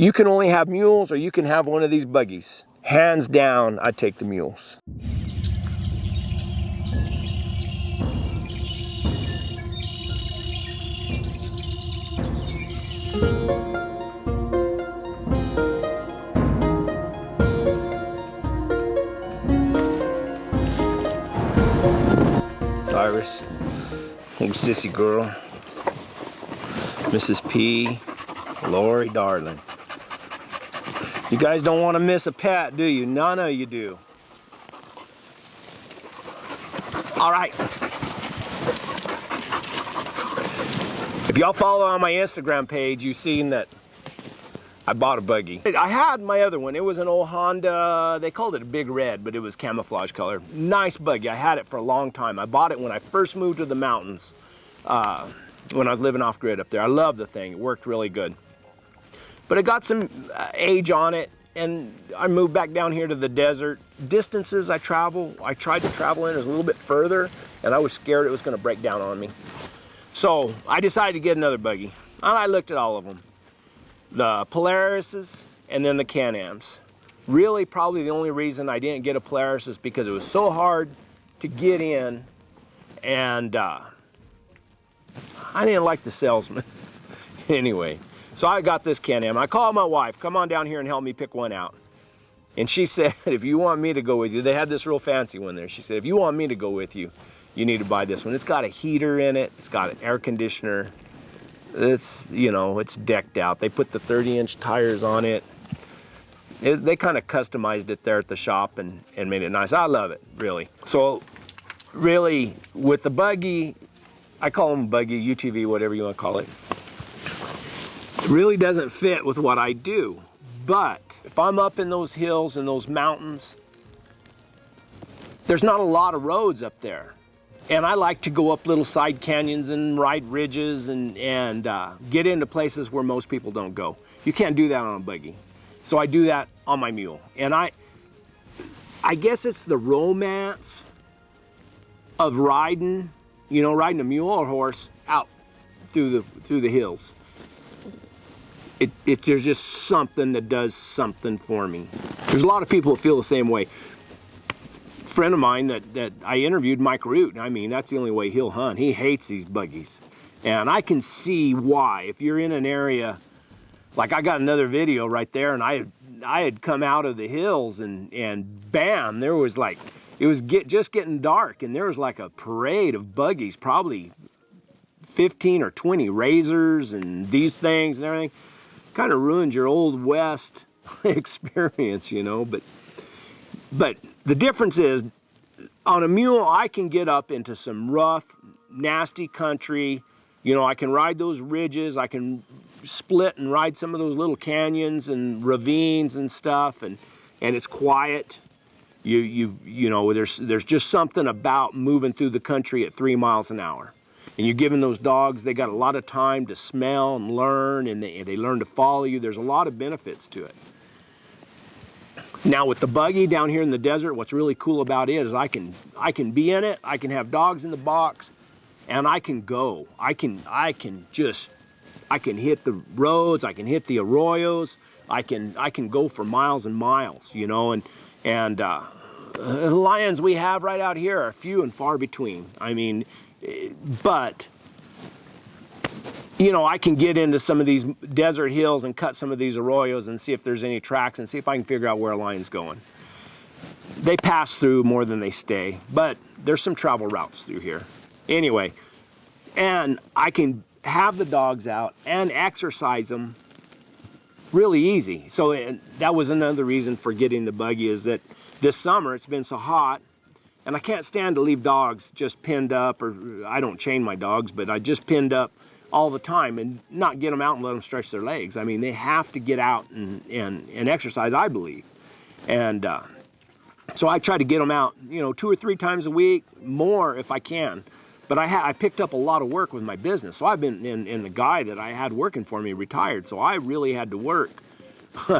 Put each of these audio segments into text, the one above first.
You can only have mules or you can have one of these buggies. Hands down, I take the mules. Iris, old sissy girl, Mrs. P, Lori, darling. You guys don't want to miss a pet, do you? None of you do. All right. If y'all follow on my Instagram page, you've seen that I bought a buggy. I had my other one. It was an old Honda, they called it a Big Red, but it was camouflage color. Nice buggy. I had it for a long time. I bought it when I first moved to the mountains, when I was living off grid up there. I love the thing. It worked really good. But it got some age on it, and I moved back down here to the desert. Distances I tried to travel in is a little bit further, and I was scared it was going to break down on me. So I decided to get another buggy. And I looked at all of them. The Polarises and then the Can-Ams. Really, probably the only reason I didn't get a Polaris is because it was so hard to get in, and I didn't like the salesman. Anyway, so I got this Can-Am. I called my wife, come on down here and help me pick one out. And she said, if you want me to go with you, they had this real fancy one there. She said, if you want me to go with you, you need to buy this one. It's got a heater in it. It's got an air conditioner. It's, you know, it's decked out. They put the 30-inch tires on it. They kind of customized it there at the shop and made it nice. I love it, really. So, really, with the buggy, I call them buggy, UTV, whatever you want to call it. It really doesn't fit with what I do. But if I'm up in those hills and those mountains, there's not a lot of roads up there. And I like to go up little side canyons and ride ridges and get into places where most people don't go. You can't do that on a buggy. So I do that on my mule. And I guess it's the romance of riding, you know, riding a mule or horse out through the hills. There's just something that does something for me. There's a lot of people that feel the same way. Friend of mine that I interviewed, Mike Root, I mean, that's the only way he'll hunt. He hates these buggies. And I can see why. If you're in an area, like I got another video right there, and I had come out of the hills and bam, there was like, it was just getting dark, and there was like a parade of buggies, probably 15 or 20 razors and these things and everything. Kind of ruined your old West experience, you know, but the difference is, on a mule, I can get up into some rough, nasty country. You know, I can ride those ridges. I can split and ride some of those little canyons and ravines and stuff, and it's quiet. You know, there's just something about moving through the country at 3 miles an hour. And you're giving those dogs, they got a lot of time to smell and learn, and they learn to follow you. There's a lot of benefits to it. Now with the buggy down here in the desert, what's really cool about it is I can be in it, I can have dogs in the box, and I can go. I can hit the roads, I can hit the arroyos, I can go for miles and miles, you know, and the lions we have right out here are few and far between. I mean, but you know, I can get into some of these desert hills and cut some of these arroyos and see if there's any tracks and see if I can figure out where a lion's going. They pass through more than they stay, but there's some travel routes through here. Anyway, and I can have the dogs out and exercise them really easy. So that was another reason for getting the buggy, is that this summer it's been so hot, and I can't stand to leave dogs just pinned up, or I don't chain my dogs, but I just pinned up all the time and not get them out and let them stretch their legs. I mean, they have to get out and exercise, I believe. And so I try to get them out, you know, 2 or 3 times a week, more if I can. But I picked up a lot of work with my business. So I've been in the guy that I had working for me retired. So I really had to work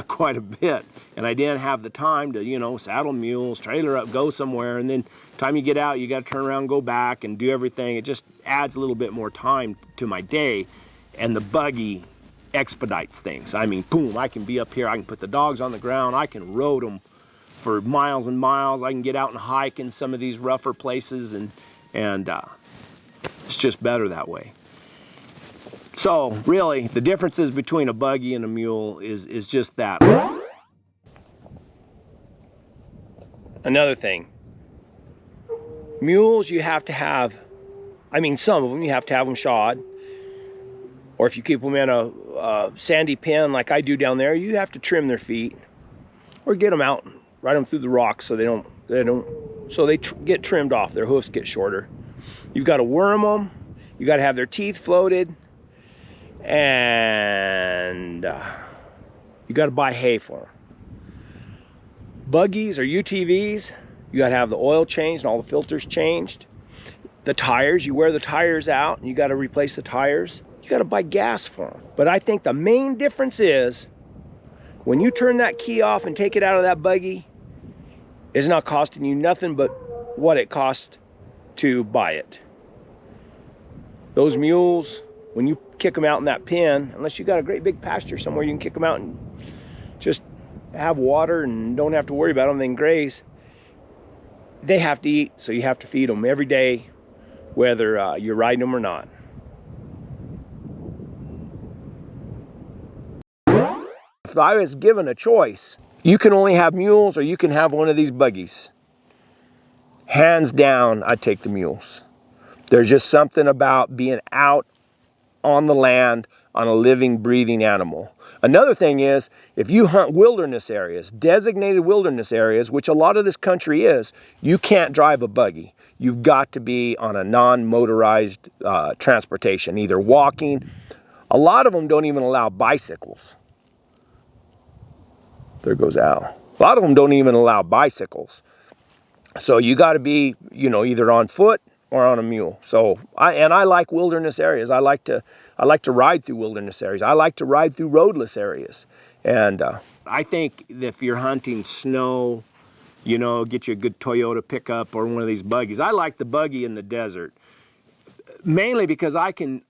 quite a bit. And I didn't have the time to, you know, saddle mules, trailer up, go somewhere. And then time you get out, you got to turn around, go back and do everything. It just adds a little bit more time to my day. And the buggy expedites things. I mean, boom, I can be up here, I can put the dogs on the ground, I can road them for miles and miles, I can get out and hike in some of these rougher places, and it's just better that way. So really, the differences between a buggy and a mule is just that. Another thing, mules you have to have, I mean some of them you have to have them shod, or if you keep them in a sandy pen like I do down there, you have to trim their feet, or get them out, ride them through the rocks so they get trimmed off, their hoofs get shorter. You've got to worm them, you got to have their teeth floated, and you got to buy hay for them. Buggies or UTVs, you got to have the oil changed and all the filters changed. The tires, you wear the tires out and you got to replace the tires. You got to buy gas for them. But I think the main difference is when you turn that key off and take it out of that buggy, it's not costing you nothing but what it cost to buy it. Those mules, when you kick them out in that pen, unless you got a great big pasture somewhere you can kick them out and just have water and don't have to worry about them, then graze, they have to eat, so you have to feed them every day, whether you're riding them or not. If I was given a choice, you can only have mules or you can have one of these buggies. Hands down, I'd take the mules. There's just something about being out on the land on a living, breathing animal. Another thing is, if you hunt wilderness areas, designated wilderness areas, which a lot of this country is, you can't drive a buggy. You've got to be on a non-motorized transportation, either walking. A lot of them don't even allow bicycles. There goes Al. A lot of them don't even allow bicycles. So you got to be, you know, either on foot or on a mule. So I like wilderness areas. I like to ride through wilderness areas. I like to ride through roadless areas. And I think if you're hunting snow, you know, get you a good Toyota pickup or one of these buggies. I like the buggy in the desert, mainly because I can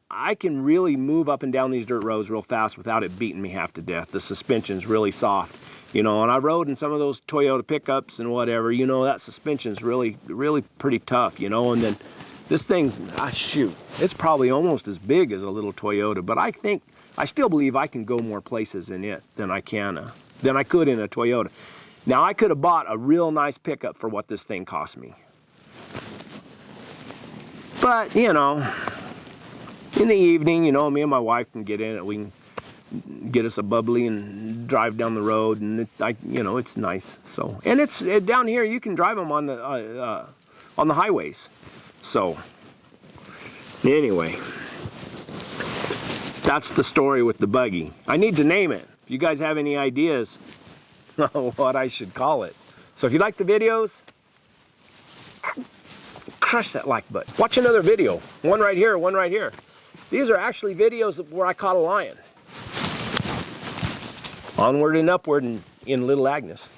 really move up and down these dirt roads real fast without it beating me half to death. The suspension's really soft, you know, and I rode in some of those Toyota pickups and whatever, you know, that suspension's really pretty tough, you know. And then this thing's, shoot, it's probably almost as big as a little Toyota, but I still believe I can go more places in it than I could in a Toyota. Now, I could have bought a real nice pickup for what this thing cost me. But, you know, in the evening, you know, me and my wife can get in it. We can get us a bubbly and drive down the road, and you know, it's nice. So, and it's down here. You can drive them on the highways. So, anyway, that's the story with the buggy. I need to name it. If you guys have any ideas what I should call it. So if you like the videos, crush that like button. Watch another video. One right here, one right here. These are actually videos where I caught a lion. Onward and upward in Little Agnes.